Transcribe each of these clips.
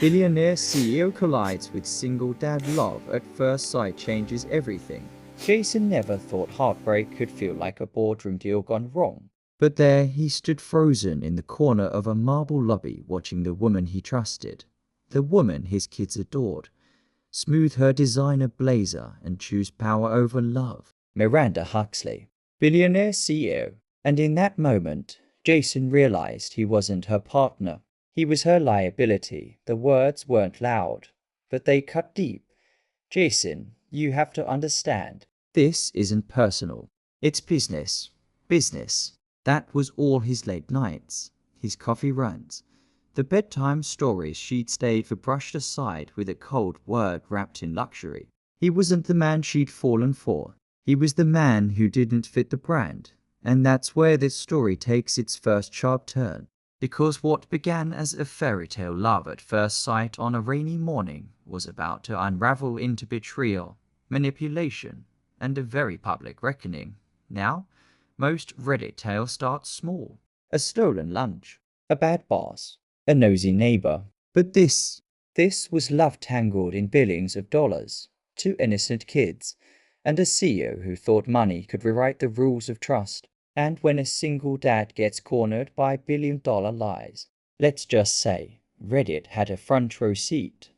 Billionaire CEO collides with single dad. Love at first sight changes everything. Jason never thought heartbreak could feel like a boardroom deal gone wrong. But there he stood frozen in the corner of a marble lobby watching the woman he trusted. The woman his kids adored. Smooth her designer blazer and choose power over love. Miranda Huxley, Billionaire CEO. And in that moment, Jason realized he wasn't her partner. He was her liability. The words weren't loud, but they cut deep. Jason, you have to understand. This isn't personal. It's business. Business. That was all his late nights, his coffee runs. The bedtime stories she'd stayed for brushed aside with a cold word wrapped in luxury. He wasn't the man she'd fallen for. He was the man who didn't fit the brand. And that's where this story takes its first sharp turn. Because what began as a fairy tale love at first sight on a rainy morning was about to unravel into betrayal, manipulation, and a very public reckoning. Now, most Reddit tales start small. A stolen lunch, a bad boss, a nosy neighbor. But this was love tangled in billions of dollars, two innocent kids, and a CEO who thought money could rewrite the rules of trust. And when a single dad gets cornered by billion-dollar lies, let's just say Reddit had a front row seat.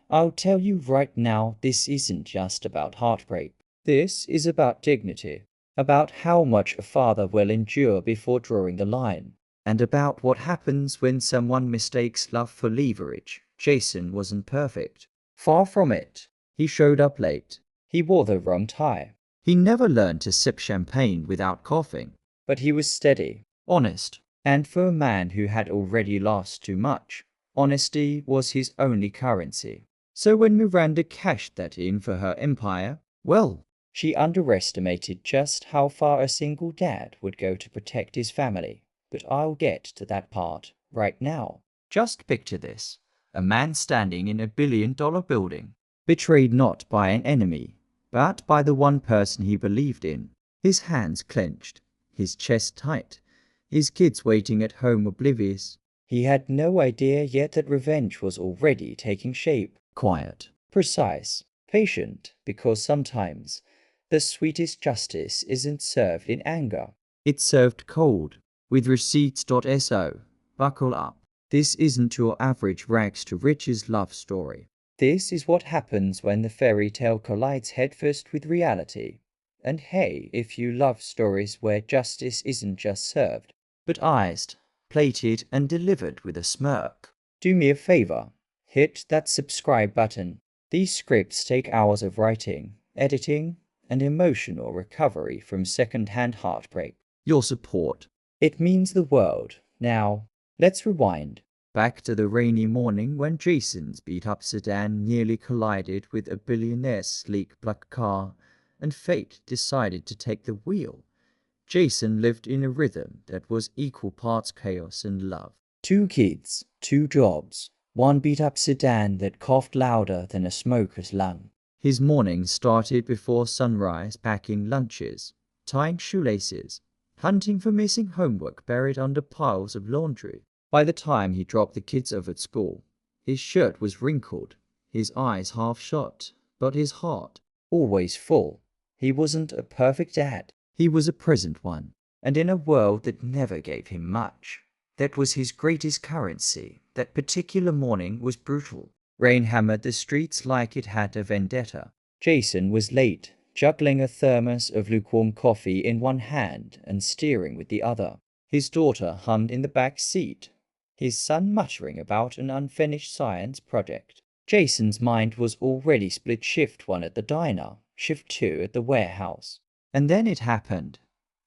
I'll tell you right now, this isn't just about heartbreak. This is about dignity, about how much a father will endure before drawing the line, and about what happens when someone mistakes love for leverage. Jason wasn't perfect. Far from it. He showed up late. He wore the wrong tie. He never learned to sip champagne without coughing. But he was steady, honest, and for a man who had already lost too much, honesty was his only currency. So when Miranda cashed that in for her empire, well, she underestimated just how far a single dad would go to protect his family. But I'll get to that part right now. Just picture this. A man standing in $1 billion building, betrayed not by an enemy, but by the one person he believed in. His hands clenched, his chest tight, his kids waiting at home oblivious. He had no idea yet that revenge was already taking shape. Quiet, precise, patient, because sometimes the sweetest justice isn't served in anger. It's served cold, with receipts.so. Buckle up. This isn't your average rags to riches love story. This is what happens when the fairy tale collides headfirst with reality. And hey, if you love stories where justice isn't just served, but iced, plated, and delivered with a smirk, do me a favor. Hit that subscribe button. These scripts take hours of writing, editing, and emotional recovery from second-hand heartbreak. Your support. It means the world. Now, let's rewind. Back to the rainy morning when Jason's beat-up sedan nearly collided with a billionaire's sleek black car, and fate decided to take the wheel. Jason lived in a rhythm that was equal parts chaos and love. 2 kids, 2 jobs, 1 beat-up sedan that coughed louder than a smoker's lung. His mornings started before sunrise, packing lunches, tying shoelaces, hunting for missing homework buried under piles of laundry. By the time he dropped the kids off at school, his shirt was wrinkled, his eyes half shut, but his heart always full. He wasn't a perfect dad. He was a present one. And in a world that never gave him much, that was his greatest currency. That particular morning was brutal. Rain hammered the streets like it had a vendetta. Jason was late, juggling a thermos of lukewarm coffee in one hand and steering with the other. His daughter hummed in the back seat, his son muttering about an unfinished science project. Jason's mind was already split: shift 1 at the diner, shift 2 at the warehouse. And then it happened.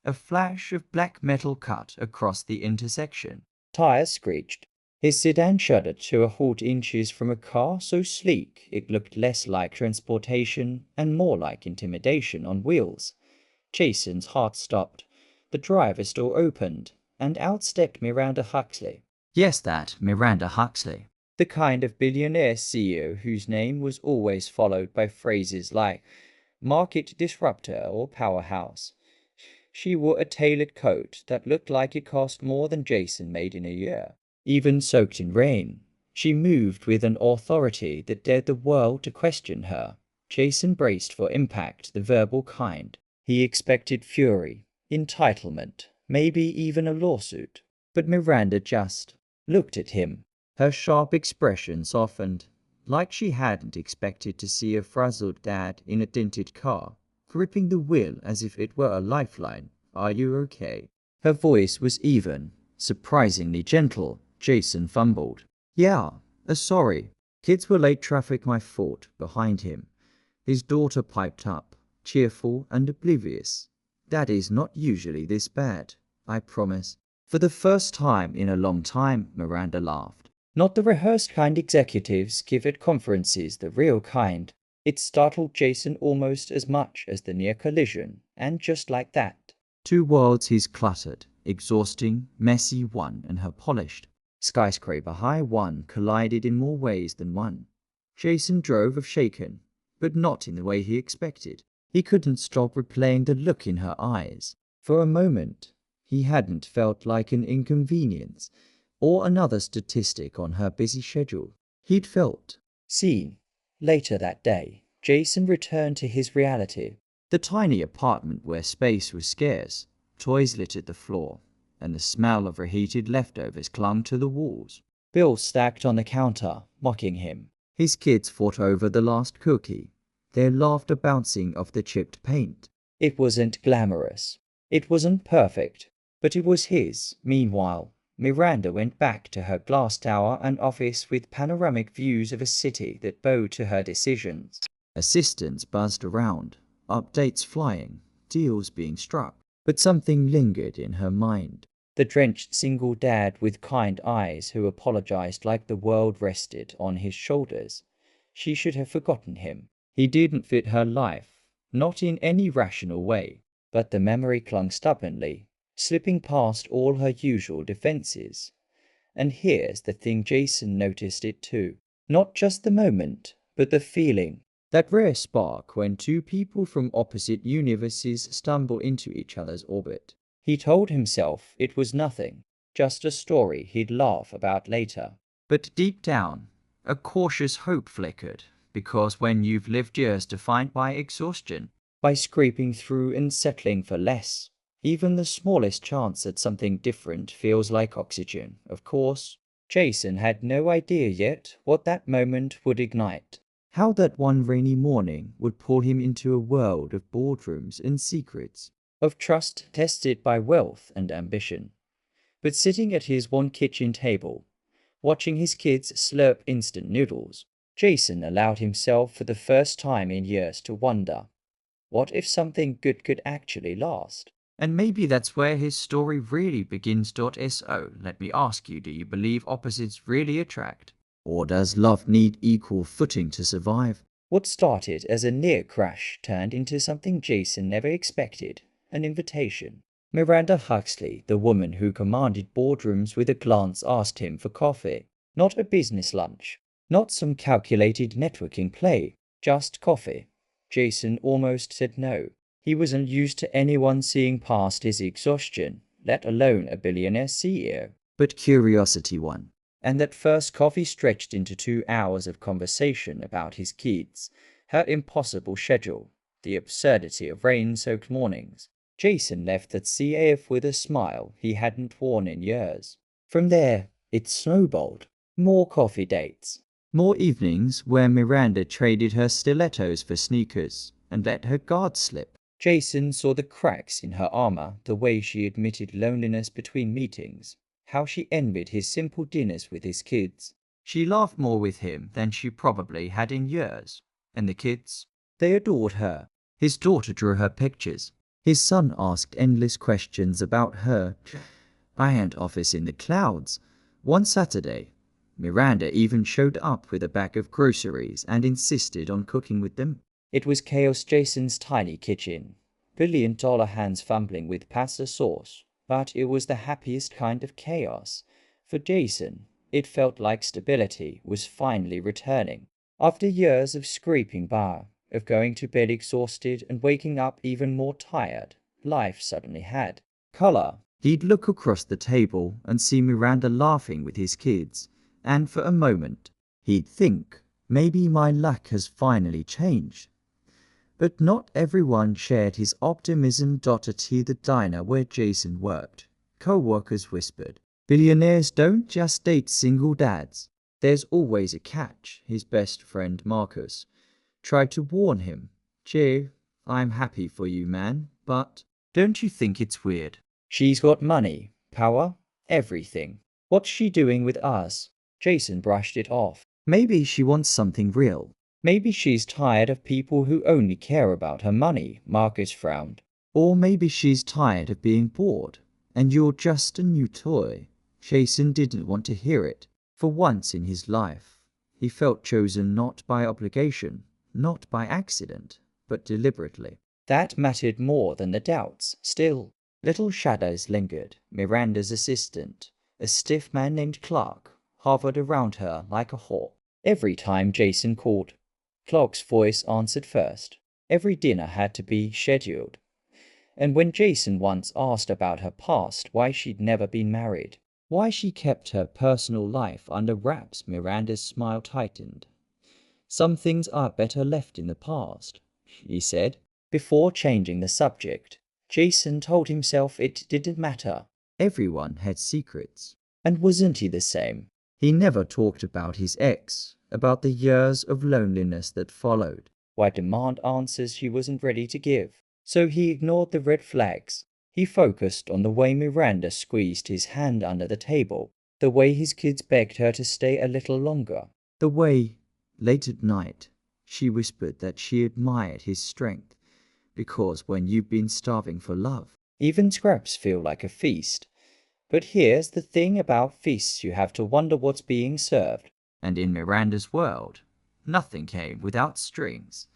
A flash of black metal cut across the intersection. Tires screeched. His sedan shuddered to a halt inches from a car so sleek it looked less like transportation and more like intimidation on wheels. Jason's heart stopped. The driver's door opened, and out stepped Miranda Huxley. Yes, that Miranda Huxley. The kind of billionaire CEO whose name was always followed by phrases like market disruptor or powerhouse. She wore a tailored coat that looked like it cost more than Jason made in a year. Even soaked in rain, She moved with an authority that dared the world to question her. Jason braced for impact, the verbal kind. He expected fury, entitlement, maybe even a lawsuit. But Miranda just looked at him. Her sharp expression softened, like she hadn't expected to see a frazzled dad in a dented car, gripping the wheel as if it were a lifeline. "Are you okay?" Her voice was even, surprisingly gentle. Jason fumbled. "Yeah, sorry. Kids were late traffic, my fault," behind him. His daughter piped up, cheerful and oblivious. "Daddy's not usually this bad, I promise." For the first time in a long time, Miranda laughed. Not the rehearsed kind executives give at conferences, the real kind. It startled Jason almost as much as the near collision, and just like that, two worlds, his cluttered, exhausting, messy one and her polished, skyscraper high one, collided in more ways than one. Jason drove of shaken, but not in the way he expected. He couldn't stop replaying the look in her eyes. For a moment, he hadn't felt like an inconvenience or another statistic on her busy schedule. He'd felt seen. Later that day, Jason returned to his reality. The tiny apartment where space was scarce, toys littered the floor, and the smell of reheated leftovers clung to the walls. Bills stacked on the counter, mocking him. His kids fought over the last cookie, their laughter bouncing off the chipped paint. It wasn't glamorous. It wasn't perfect, but it was his. Meanwhile, Miranda went back to her glass tower and office with panoramic views of a city that bowed to her decisions. Assistants buzzed around, updates flying, deals being struck. But something lingered in her mind. The drenched single dad with kind eyes who apologized like the world rested on his shoulders. She should have forgotten him. He didn't fit her life, not in any rational way. But the memory clung stubbornly, slipping past all her usual defenses. And here's the thing, Jason noticed it too. Not just the moment, but the feeling. That rare spark when two people from opposite universes stumble into each other's orbit. He told himself it was nothing, just a story he'd laugh about later. But deep down, a cautious hope flickered, because when you've lived years defined by exhaustion, by scraping through and settling for less, even the smallest chance at something different feels like oxygen. Of course, Jason had no idea yet what that moment would ignite. How that one rainy morning would pull him into a world of boardrooms and secrets, of trust tested by wealth and ambition. But sitting at his one kitchen table, watching his kids slurp instant noodles, Jason allowed himself for the first time in years to wonder, what if something good could actually last? And maybe that's where his story really begins. So let me ask you, do you believe opposites really attract? Or does love need equal footing to survive? What started as a near crash turned into something Jason never expected, an invitation. Miranda Huxley, the woman who commanded boardrooms with a glance, asked him for coffee. Not a business lunch, not some calculated networking play, just coffee. Jason almost said no. He wasn't used to anyone seeing past his exhaustion, let alone a billionaire CEO. But curiosity won. And that first coffee stretched into 2 hours of conversation about his kids, her impossible schedule, the absurdity of rain-soaked mornings. Jason left that CAF with a smile he hadn't worn in years. From there, it snowballed. More coffee dates. More evenings where Miranda traded her stilettos for sneakers and let her guard slip. Jason saw the cracks in her armor, the way she admitted loneliness between meetings, how she envied his simple dinners with his kids. She laughed more with him than she probably had in years. And the kids? They adored her. His daughter drew her pictures. His son asked endless questions about her giant office in the clouds. One Saturday, Miranda even showed up with a bag of groceries and insisted on cooking with them. It was chaos. Jason's tiny kitchen, billion-dollar hands fumbling with pasta sauce, but it was the happiest kind of chaos. For Jason, it felt like stability was finally returning. After years of scraping by, of going to bed exhausted and waking up even more tired, life suddenly had color. He'd look across the table and see Miranda laughing with his kids, And for a moment, he'd think, maybe my luck has finally changed. But not everyone shared his optimism. At the diner where Jason worked, co-workers whispered, "Billionaires don't just date single dads. There's always a catch." His best friend Marcus tried to warn him. "Jay, I'm happy for you, man, but don't you think it's weird? She's got money, power, everything. What's she doing with us?" Jason brushed it off. "Maybe she wants something real. Maybe she's tired of people who only care about her money," Marcus frowned. "Or maybe she's tired of being bored, and you're just a new toy." Jason didn't want to hear it. For once in his life, he felt chosen not by obligation, not by accident, but deliberately. That mattered more than the doubts. Still, little shadows lingered. Miranda's assistant, a stiff man named Clark, hovered around her like a hawk. Every time Jason called, Clark's voice answered first. Every dinner had to be scheduled. And when Jason once asked about her past, why she'd never been married, why she kept her personal life under wraps, Miranda's smile tightened. "Some things are better left in the past," he said. Before changing the subject, Jason told himself it didn't matter. Everyone had secrets. And wasn't he the same? He never talked about his ex, about the years of loneliness that followed. Why demand answers he wasn't ready to give? So he ignored the red flags. He focused on the way Miranda squeezed his hand under the table, the way his kids begged her to stay a little longer, the way, late at night, she whispered that she admired his strength, because when you've been starving for love, even scraps feel like a feast. But here's the thing about feasts, you have to wonder what's being served. And in Miranda's world, nothing came without strings.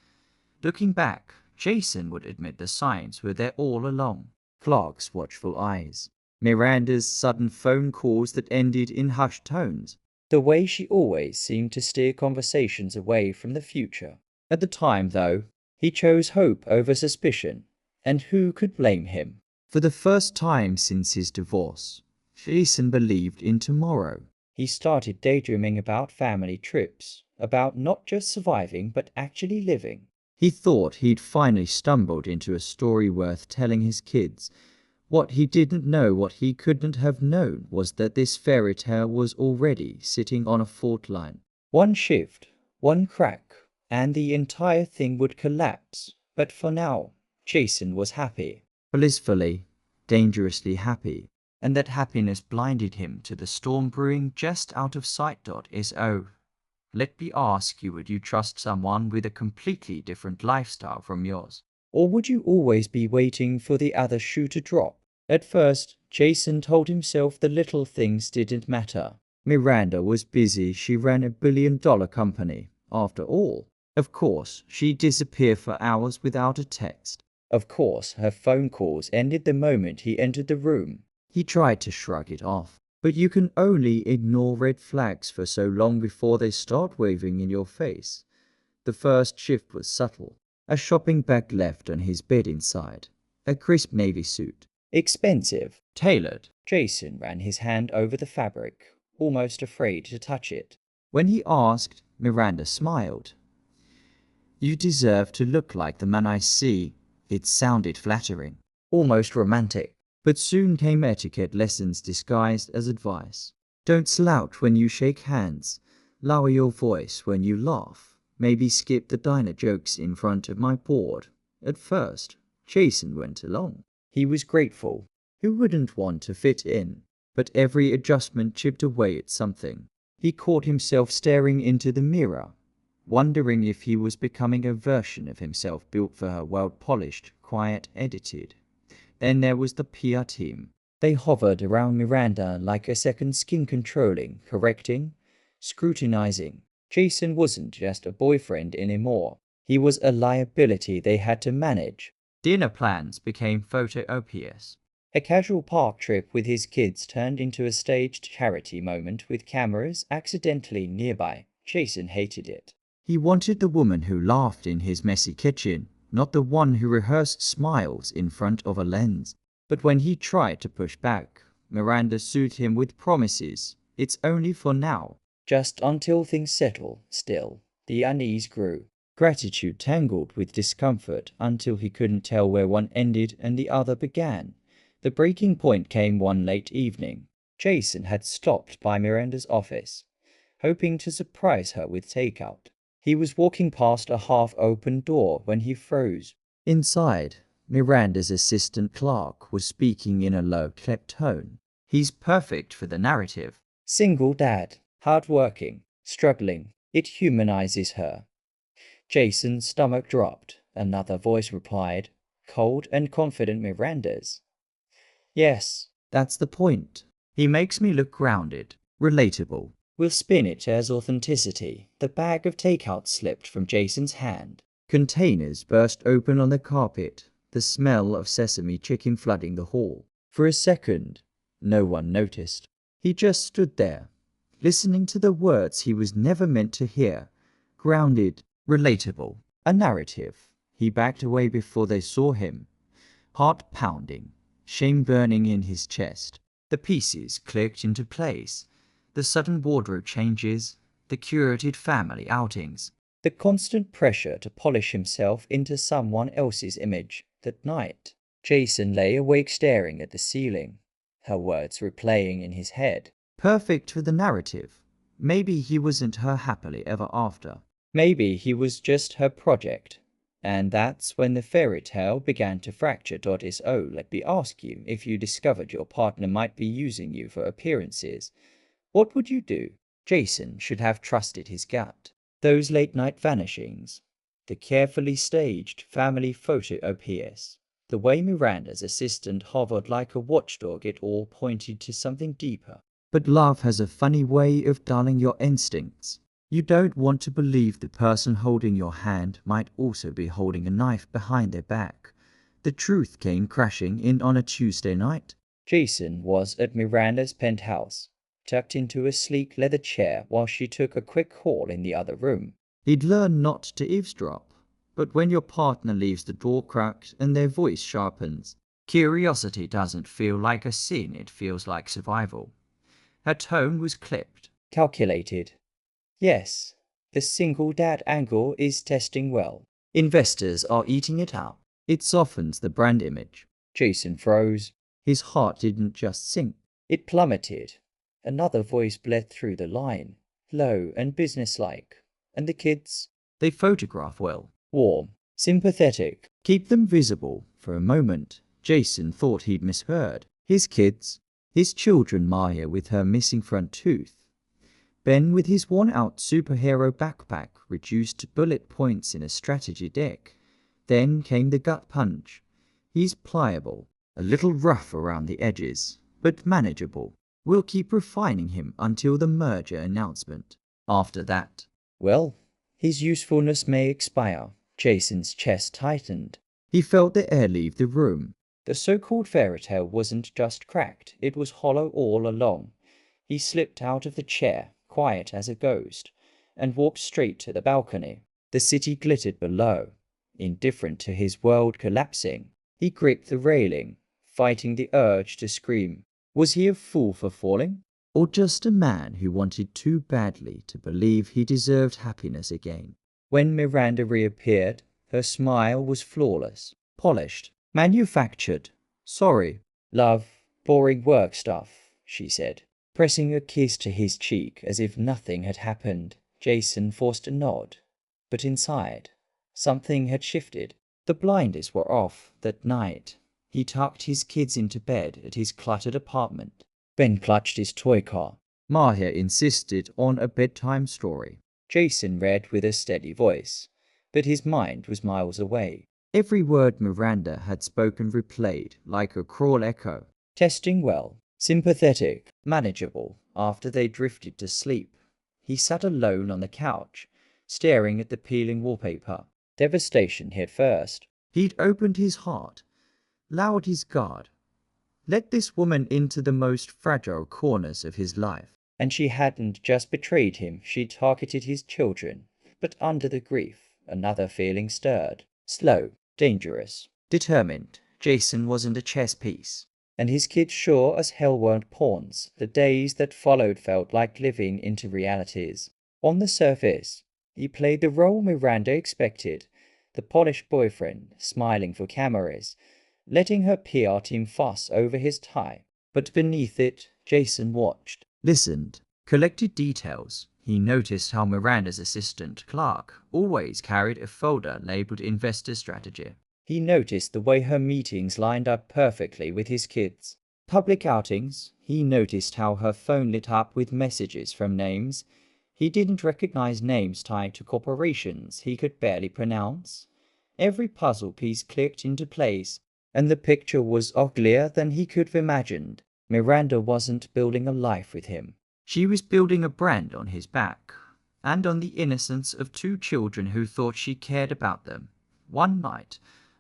Looking back, Jason would admit the signs were there all along. Clark's watchful eyes, Miranda's sudden phone calls that ended in hushed tones, the way she always seemed to steer conversations away from the future. At the time, though, he chose hope over suspicion, and who could blame him? For the first time since his divorce, Jason believed in tomorrow. He started daydreaming about family trips, about not just surviving but actually living. He thought he'd finally stumbled into a story worth telling his kids. What he didn't know, what he couldn't have known, was that this fairy tale was already sitting on a fault line. One shift, one crack, and the entire thing would collapse. But for now, Jason was happy. Blissfully, dangerously happy. And that happiness blinded him to the storm brewing just out of sight. So, let me ask you, would you trust someone with a completely different lifestyle from yours? Or would you always be waiting for the other shoe to drop? At first, Jason told himself the little things didn't matter. Miranda was busy, she ran a billion-dollar company. After all, of course, she'd disappear for hours without a text. Of course, her phone calls ended the moment he entered the room. He tried to shrug it off. But you can only ignore red flags for so long before they start waving in your face. The first shift was subtle. A shopping bag left on his bed inside. A crisp navy suit. Expensive. Tailored. Jason ran his hand over the fabric, almost afraid to touch it. When he asked, Miranda smiled. "You deserve to look like the man I see." It sounded flattering, almost romantic. But soon came etiquette lessons disguised as advice. Don't slouch when you shake hands. Lower your voice when you laugh. Maybe skip the diner jokes in front of my board. At first, Jason went along. He was grateful. Who wouldn't want to fit in? But every adjustment chipped away at something. He caught himself staring into the mirror, wondering if he was becoming a version of himself built for her world, polished, quiet, edited. Then there was the PR team. They hovered around Miranda like a second skin, controlling, correcting, scrutinizing. Jason wasn't just a boyfriend anymore. He was a liability they had to manage. Dinner plans became photo ops. A casual park trip with his kids turned into a staged charity moment with cameras accidentally nearby. Jason hated it. He wanted the woman who laughed in his messy kitchen, not the one who rehearsed smiles in front of a lens. But when he tried to push back, Miranda soothed him with promises. It's only for now. just until things settle. Still, the unease grew. Gratitude tangled with discomfort until he couldn't tell where one ended and the other began. The breaking point came one late evening. Jason had stopped by Miranda's office, hoping to surprise her with takeout. He was walking past a half-open door when he froze. Inside, Miranda's assistant clerk was speaking in a low-clipped tone. He's perfect for the narrative. Single dad, hard-working, struggling. It humanizes her. Jason's stomach dropped. Another voice replied, cold and confident Miranda's. Yes, that's the point. He makes me look grounded, relatable. We'll spin it as authenticity. The bag of takeout slipped from Jason's hand. Containers burst open on the carpet, the smell of sesame chicken flooding the hall. For a second, no one noticed. He just stood there, listening to the words he was never meant to hear. Grounded, relatable, a narrative. He backed away before they saw him, heart pounding, shame burning in his chest. The pieces clicked into place. The sudden wardrobe changes, the curated family outings, the constant pressure to polish himself into someone else's image. That night, Jason lay awake staring at the ceiling, her words replaying in his head. Perfect for the narrative. Maybe he wasn't her happily ever after. Maybe he was just her project. And that's when the fairy tale began to fracture. So let me ask you, if you discovered your partner might be using you for appearances, what would you do? Jason should have trusted his gut. Those late-night vanishings, the carefully staged family photo OPS, the way Miranda's assistant hovered like a watchdog, it all pointed to something deeper. But love has a funny way of dulling your instincts. You don't want to believe the person holding your hand might also be holding a knife behind their back. The truth came crashing in on a Tuesday night. Jason was at Miranda's penthouse, tucked into a sleek leather chair while she took a quick call in the other room. He'd learned not to eavesdrop, but when your partner leaves the door cracked and their voice sharpens, curiosity doesn't feel like a sin, it feels like survival. Her tone was clipped, calculated. Yes, the single dad angle is testing well. Investors are eating it up. It softens the brand image. Jason froze. His heart didn't just sink, it plummeted. Another voice bled through the line, low and businesslike. And the kids? They photograph well. Warm, sympathetic. Keep them visible. For a moment, Jason thought he'd misheard. His kids? His children, Maya with her missing front tooth, Ben with his worn-out superhero backpack reduced to bullet points in a strategy deck. Then came the gut punch. He's pliable, a little rough around the edges, but manageable. We'll keep refining him until the merger announcement. After that, well, his usefulness may expire. Jason's chest tightened. He felt the air leave the room. The so-called fairy tale wasn't just cracked, it was hollow all along. He slipped out of the chair, quiet as a ghost, and walked straight to the balcony. The city glittered below, indifferent to his world collapsing. He gripped the railing, fighting the urge to scream. Was he a fool for falling? Or just a man who wanted too badly to believe he deserved happiness again? When Miranda reappeared, her smile was flawless, polished, manufactured. Sorry, love, boring work stuff, she said, pressing a kiss to his cheek as if nothing had happened. Jason forced a nod, but inside, something had shifted. The blinders were off that night. He tucked his kids into bed at his cluttered apartment. Ben clutched his toy car. Maya insisted on a bedtime story. Jason read with a steady voice, but his mind was miles away. Every word Miranda had spoken replayed like a cruel echo. Testing well, sympathetic, manageable. After they drifted to sleep, he sat alone on the couch, staring at the peeling wallpaper. Devastation hit first. He'd opened his heart, lowered his guard, let this woman into the most fragile corners of his life. And she hadn't just betrayed him, she'd targeted his children. But under the grief, another feeling stirred. Slow, dangerous, determined. Jason wasn't a chess piece. And his kids sure as hell weren't pawns. The days that followed felt like living into realities. On the surface, he played the role Miranda expected, the polished boyfriend, smiling for cameras, letting her PR team fuss over his tie. But beneath it, Jason watched, listened, collected details. He noticed how Miranda's assistant, Clark, always carried a folder labeled Investor Strategy. He noticed the way her meetings lined up perfectly with his kids' public outings. He noticed how her phone lit up with messages from names he didn't recognize, names tied to corporations he could barely pronounce. Every puzzle piece clicked into place, and the picture was uglier than he could have imagined. Miranda wasn't building a life with him. She was building a brand on his back, and on the innocence of two children who thought she cared about them. One night,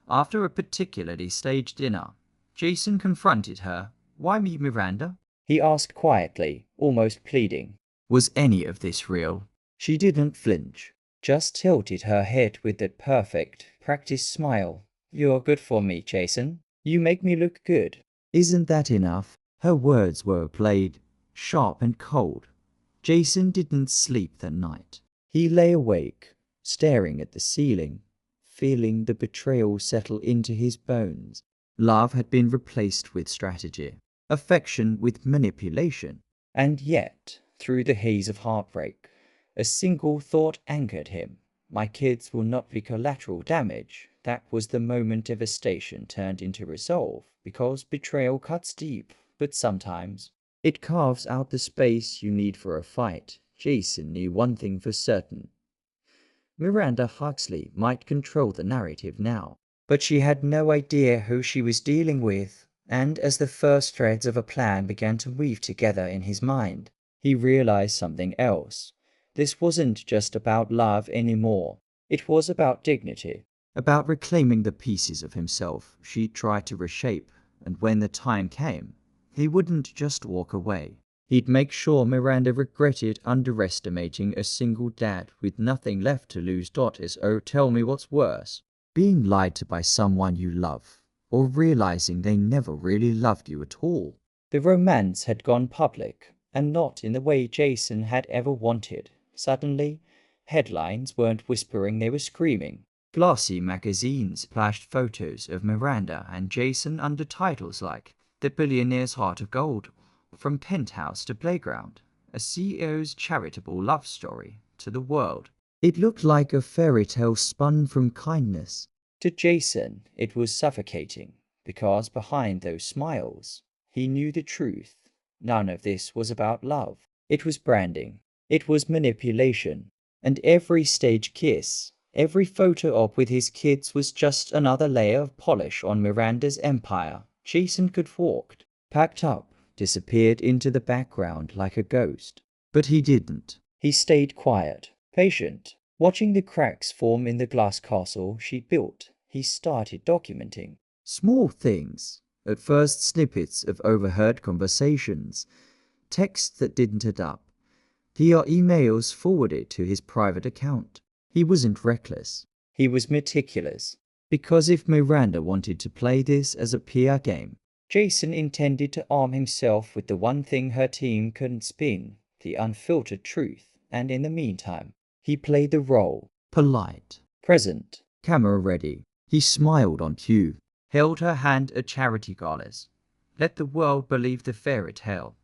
after a particularly staged dinner, Jason confronted her. "Why me, Miranda?" he asked quietly, almost pleading. Was any of this real? She didn't flinch, just tilted her head with that perfect, practiced smile. "You're good for me, Jason. You make me look good. Isn't that enough?" Her words were played, sharp and cold. Jason didn't sleep that night. He lay awake, staring at the ceiling, feeling the betrayal settle into his bones. Love had been replaced with strategy, affection with manipulation. And yet, through the haze of heartbreak, a single thought anchored him. My kids will not be collateral damage. That was the moment devastation turned into resolve, because betrayal cuts deep, but sometimes it carves out the space you need for a fight. Jason knew one thing for certain. Miranda Huxley might control the narrative now, but she had no idea who she was dealing with. And as the first threads of a plan began to weave together in his mind, he realized something else. This wasn't just about love anymore. It was about dignity, about reclaiming the pieces of himself she tried to reshape. And when the time came, he wouldn't just walk away. He'd make sure Miranda regretted underestimating a single dad with nothing left to lose. Oh, tell me what's worse, being lied to by someone you love, or realizing they never really loved you at all. The romance had gone public, and not in the way Jason had ever wanted. Suddenly, headlines weren't whispering, they were screaming. Glossy magazines splashed photos of Miranda and Jason under titles like "The Billionaire's Heart of Gold," "From Penthouse to Playground," a CEO's charitable love story to the world. It looked like a fairy tale spun from kindness. To Jason, it was suffocating, because behind those smiles, he knew the truth. None of this was about love. It was branding. It was manipulation. And every stage kiss, every photo op with his kids was just another layer of polish on Miranda's empire. Jason could walked, packed up, disappeared into the background like a ghost. But he didn't. He stayed quiet, patient, watching the cracks form in the glass castle she built. He started documenting small things. At first, snippets of overheard conversations, texts that didn't add up, PR emails forwarded to his private account. He wasn't reckless. He was meticulous. Because if Miranda wanted to play this as a PR game, Jason intended to arm himself with the one thing her team couldn't spin, the unfiltered truth. And in the meantime, he played the role, polite, present, camera ready. He smiled on cue, held her hand at charity galas, let the world believe the fairy tale.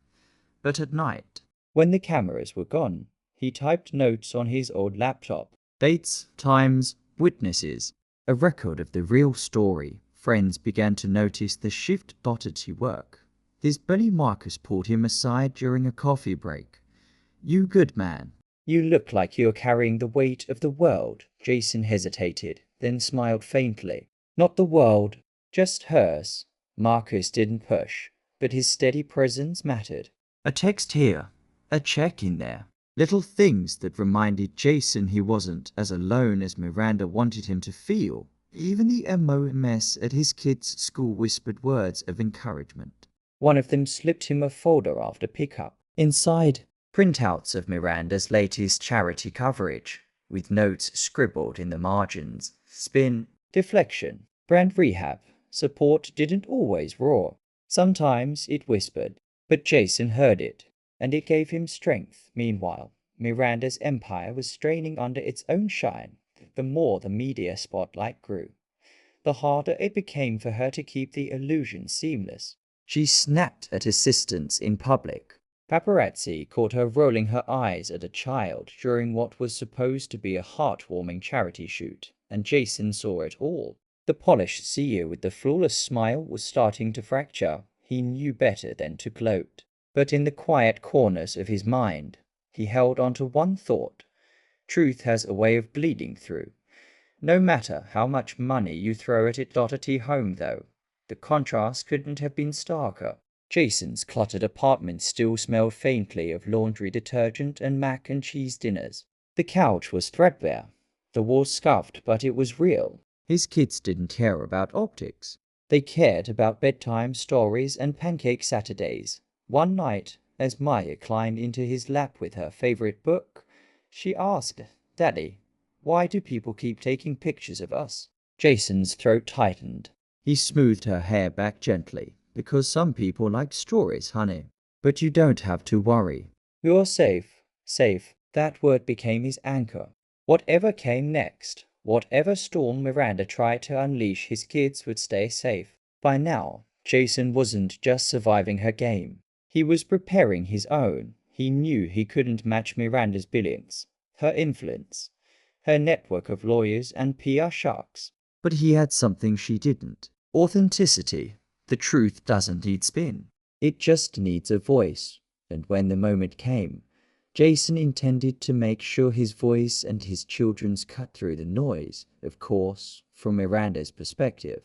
But at night, when the cameras were gone, he typed notes on his old laptop. Dates, times, witnesses, a record of the real story. Friends began to notice the shift dotted to work. His buddy Marcus pulled him aside during a coffee break. "You good man. You look like you're carrying the weight of the world." Jason hesitated, then smiled faintly. "Not the world, just hers." Marcus didn't push, but his steady presence mattered. A text here, a check in there. Little things that reminded Jason he wasn't as alone as Miranda wanted him to feel. Even the MOMS at his kids' school whispered words of encouragement. One of them slipped him a folder after pickup. Inside, printouts of Miranda's latest charity coverage, with notes scribbled in the margins. Spin, deflection, brand rehab. Support didn't always roar. Sometimes it whispered, but Jason heard it, and it gave him strength. Meanwhile, Miranda's empire was straining under its own shine. The more the media spotlight grew, the harder it became for her to keep the illusion seamless. She snapped at assistants in public. Paparazzi caught her rolling her eyes at a child during what was supposed to be a heartwarming charity shoot, and Jason saw it all. The polished CEO with the flawless smile was starting to fracture. He knew better than to gloat. But in the quiet corners of his mind, he held on to one thought. Truth has a way of bleeding through. No matter how much money you throw at it. At home, though, the contrast couldn't have been starker. Jason's cluttered apartment still smelled faintly of laundry detergent and mac and cheese dinners. The couch was threadbare, the walls scuffed, but it was real. His kids didn't care about optics. They cared about bedtime stories and pancake Saturdays. One night, as Maya climbed into his lap with her favorite book, she asked, "Daddy, why do people keep taking pictures of us?" Jason's throat tightened. He smoothed her hair back gently. "Because some people like stories, honey. But you don't have to worry. You're safe." Safe. That word became his anchor. Whatever came next, whatever storm Miranda tried to unleash, his kids would stay safe. By now, Jason wasn't just surviving her game. He was preparing his own. He knew he couldn't match Miranda's billions, her influence, her network of lawyers and PR sharks. But he had something she didn't. Authenticity. The truth doesn't need spin. It just needs a voice. And when the moment came, Jason intended to make sure his voice and his children's cut through the noise. Of course, from Miranda's perspective,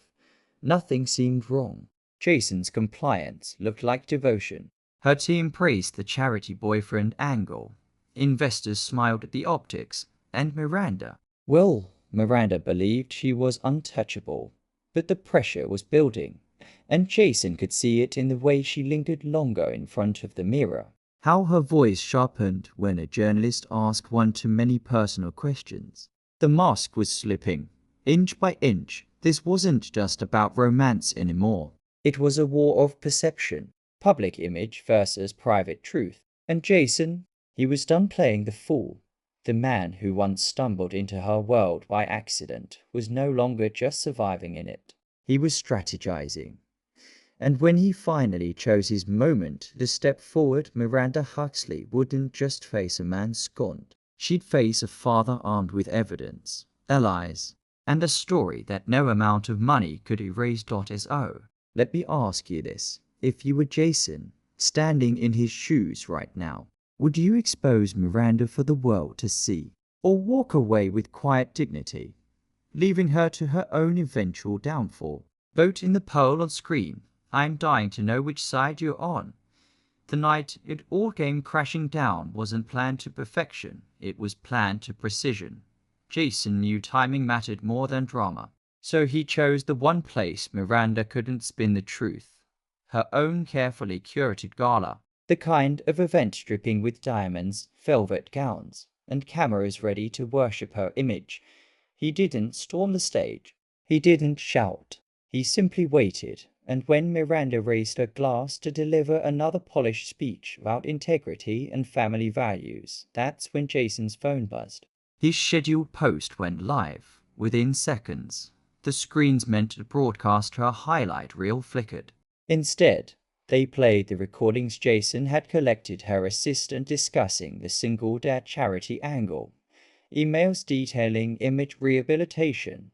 nothing seemed wrong. Jason's compliance looked like devotion. Her team praised the charity boyfriend angle. Investors smiled at the optics. And Miranda? Well, Miranda believed she was untouchable. But the pressure was building, and Jason could see it in the way she lingered longer in front of the mirror. How her voice sharpened when a journalist asked one too many personal questions. The mask was slipping, inch by inch. This wasn't just about romance anymore. It was a war of perception, public image versus private truth. And Jason, he was done playing the fool. The man who once stumbled into her world by accident was no longer just surviving in it. He was strategizing. And when he finally chose his moment to step forward, Miranda Huxley wouldn't just face a man scorned. She'd face a father armed with evidence, allies, and a story that no amount of money could erase. So, let me ask you this. If you were Jason, standing in his shoes right now, would you expose Miranda for the world to see, or walk away with quiet dignity, leaving her to her own eventual downfall? Vote in the poll on screen. I'm dying to know which side you're on. The night it all came crashing down wasn't planned to perfection, it was planned to precision. Jason knew timing mattered more than drama, so he chose the one place Miranda couldn't spin the truth. Her own carefully curated gala. The kind of event dripping with diamonds, velvet gowns, and cameras ready to worship her image. He didn't storm the stage. He didn't shout. He simply waited, and when Miranda raised her glass to deliver another polished speech about integrity and family values, that's when Jason's phone buzzed. His scheduled post went live. Within seconds, the screens meant to broadcast her highlight reel flickered. Instead, they played the recordings Jason had collected, her assistant discussing the single dad charity angle, emails detailing image rehabilitation,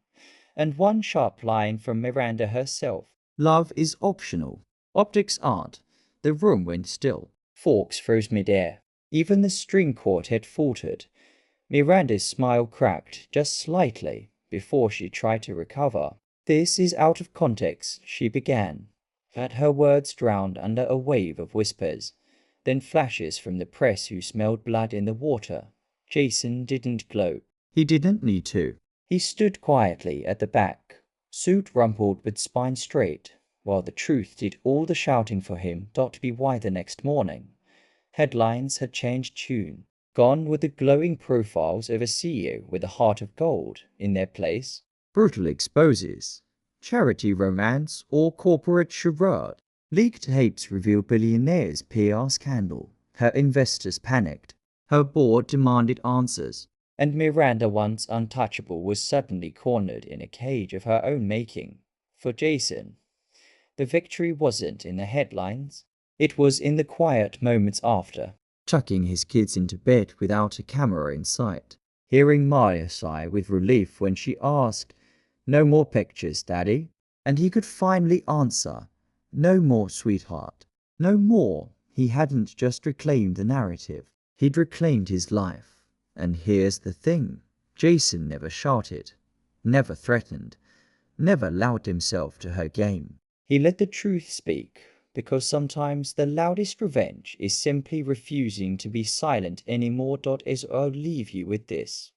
and one sharp line from Miranda herself. Love is optional. Optics aren't. The room went still. Forks froze midair. Even the string quartet faltered. Miranda's smile cracked just slightly before she tried to recover. "This is out of context," she began. But her words drowned under a wave of whispers, then flashes from the press who smelled blood in the water. Jason didn't gloat. He didn't need to. He stood quietly at the back, suit rumpled but spine straight, while the truth did all the shouting for him. Be why the next morning, headlines had changed tune. Gone were the glowing profiles of a CEO with a heart of gold. In their place, brutal exposes, charity romance, or corporate charade. Leaked tapes reveal Billionaire's PR scandal. Her investors panicked. Her board demanded answers. And Miranda, once untouchable, was suddenly cornered in a cage of her own making. For Jason, the victory wasn't in the headlines. It was in the quiet moments after. Tucking his kids into bed without a camera in sight. Hearing Maya sigh with relief when she asked, "No more pictures, Daddy?" And he could finally answer, "No more, sweetheart. No more." He hadn't just reclaimed the narrative. He'd reclaimed his life. And here's the thing. Jason never shouted, never threatened, never allowed himself to her game. He let the truth speak, because sometimes the loudest revenge is simply refusing to be silent anymore. As I'll leave you with this.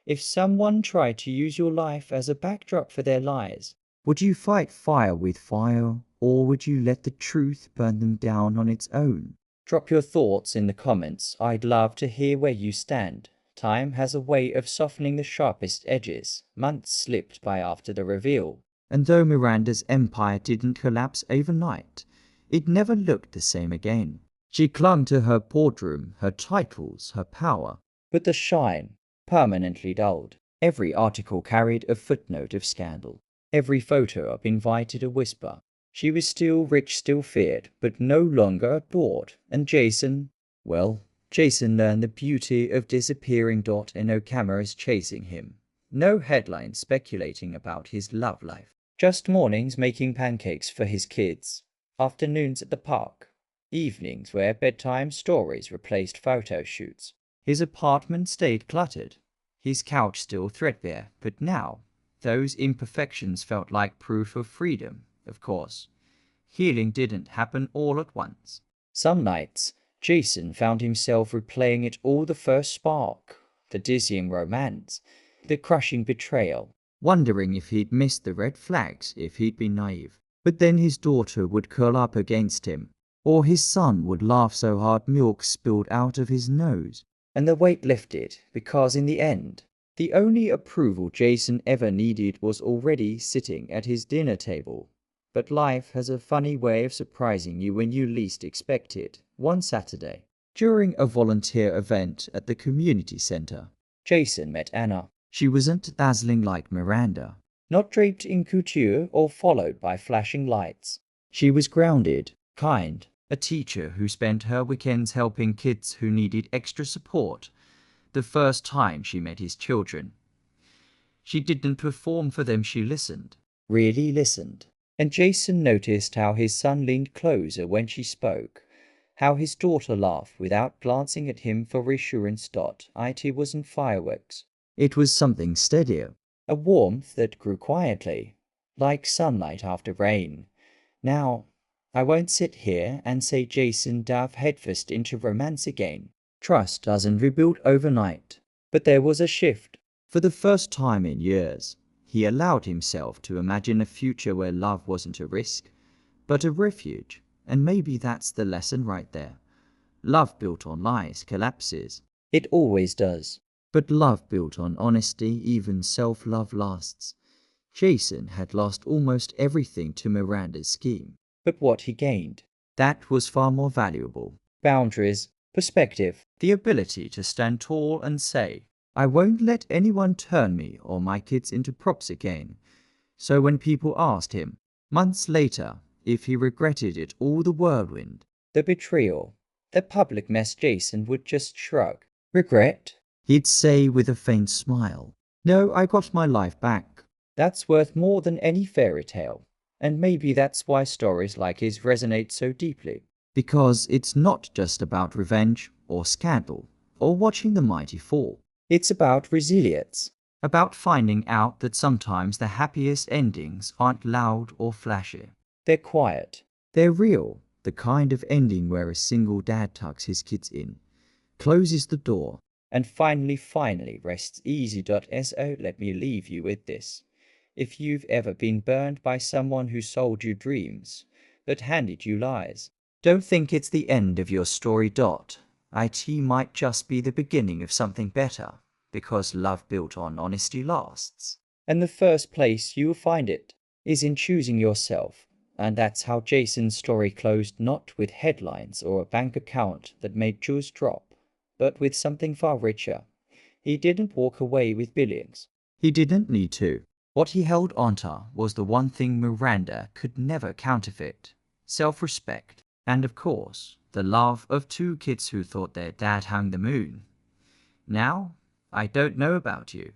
If someone tried to use your life as a backdrop for their lies, would you fight fire with fire, or would you let the truth burn them down on its own? Drop your thoughts in the comments. I'd love to hear where you stand. Time has a way of softening the sharpest edges. Months slipped by after the reveal. And though Miranda's empire didn't collapse overnight, it never looked the same again. She clung to her boardroom, her titles, her power. But the shine permanently dulled. Every article carried a footnote of scandal. Every photo op invited a whisper. She was still rich, still feared, but no longer adored. And Jason, well, Jason learned the beauty of disappearing. And no cameras chasing him. No headlines speculating about his love life. Just mornings making pancakes for his kids. Afternoons at the park. Evenings where bedtime stories replaced photo shoots. His apartment stayed cluttered. His couch still threadbare, but now, those imperfections felt like proof of freedom, of course. Healing didn't happen all at once. Some nights, Jason found himself replaying it all: the first spark, the dizzying romance, the crushing betrayal, wondering if he'd missed the red flags if he'd been naive. But then his daughter would curl up against him, or his son would laugh so hard milk spilled out of his nose. And the weight lifted, because in the end, the only approval Jason ever needed was already sitting at his dinner table. But life has a funny way of surprising you when you least expect it. One Saturday, during a volunteer event at the community center, Jason met Anna. She wasn't dazzling like Miranda, not draped in couture or followed by flashing lights. She was grounded, kind, a teacher who spent her weekends helping kids who needed extra support. The first time she met his children, she didn't perform for them, she listened, really listened. And Jason noticed how his son leaned closer when she spoke, how his daughter laughed without glancing at him for reassurance. It wasn't fireworks. It was something steadier, a warmth that grew quietly, like sunlight after rain. Now, I won't sit here and say Jason dove headfirst into romance again. Trust doesn't rebuild overnight. But there was a shift. For the first time in years, he allowed himself to imagine a future where love wasn't a risk, but a refuge. And maybe that's the lesson right there. Love built on lies collapses. It always does. But love built on honesty, even self-love, lasts. Jason had lost almost everything to Miranda's scheme. But what he gained, that was far more valuable. Boundaries, perspective, the ability to stand tall and say, "I won't let anyone turn me or my kids into props again." So when people asked him, months later, if he regretted it all, the whirlwind, the betrayal, the public mess, Jason would just shrug. Regret? He'd say with a faint smile, "No, I got my life back." That's worth more than any fairy tale. And maybe that's why stories like his resonate so deeply. Because it's not just about revenge or scandal or watching the mighty fall. It's about resilience. About finding out that sometimes the happiest endings aren't loud or flashy. They're quiet. They're real. The kind of ending where a single dad tucks his kids in, closes the door, and finally rests easy. So let me leave you with this. If you've ever been burned by someone who sold you dreams, but handed you lies, don't think it's the end of your story. It might just be the beginning of something better, because love built on honesty lasts. And the first place you'll find it is in choosing yourself, And that's how Jason's story closed, not with headlines or a bank account that made jaws drop, but with something far richer. He didn't walk away with billions. He didn't need to. What he held onto was the one thing Miranda could never counterfeit: self-respect. And of course, the love of two kids who thought their dad hung the moon. Now, I don't know about you,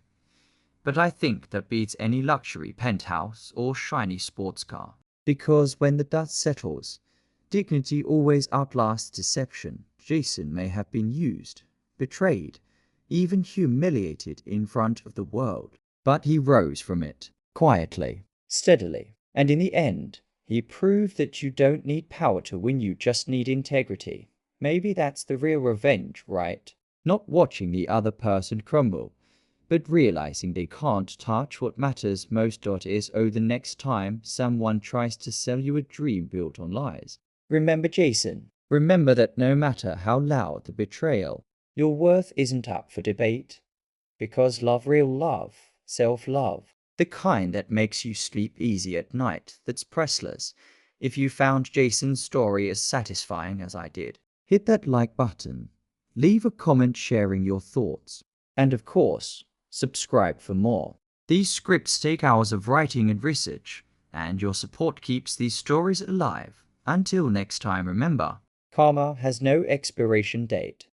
but I think that beats any luxury penthouse or shiny sports car. Because when the dust settles, dignity always outlasts deception. Jason may have been used, betrayed, even humiliated in front of the world, but he rose from it, quietly, steadily, and in the end, he proved that you don't need power to win, you just need integrity. Maybe that's the real revenge, right? Not watching the other person crumble, but realizing they can't touch what matters most. Is the next time someone tries to sell you a dream built on lies, remember Jason. Remember that no matter how loud the betrayal, your worth isn't up for debate. Because love, real love, self-love, the kind that makes you sleep easy at night, that's priceless. If you found Jason's story as satisfying as I did, hit that like button, leave a comment sharing your thoughts, and of course, subscribe for more. These scripts take hours of writing and research, and your support keeps these stories alive. Until next time, remember, karma has no expiration date.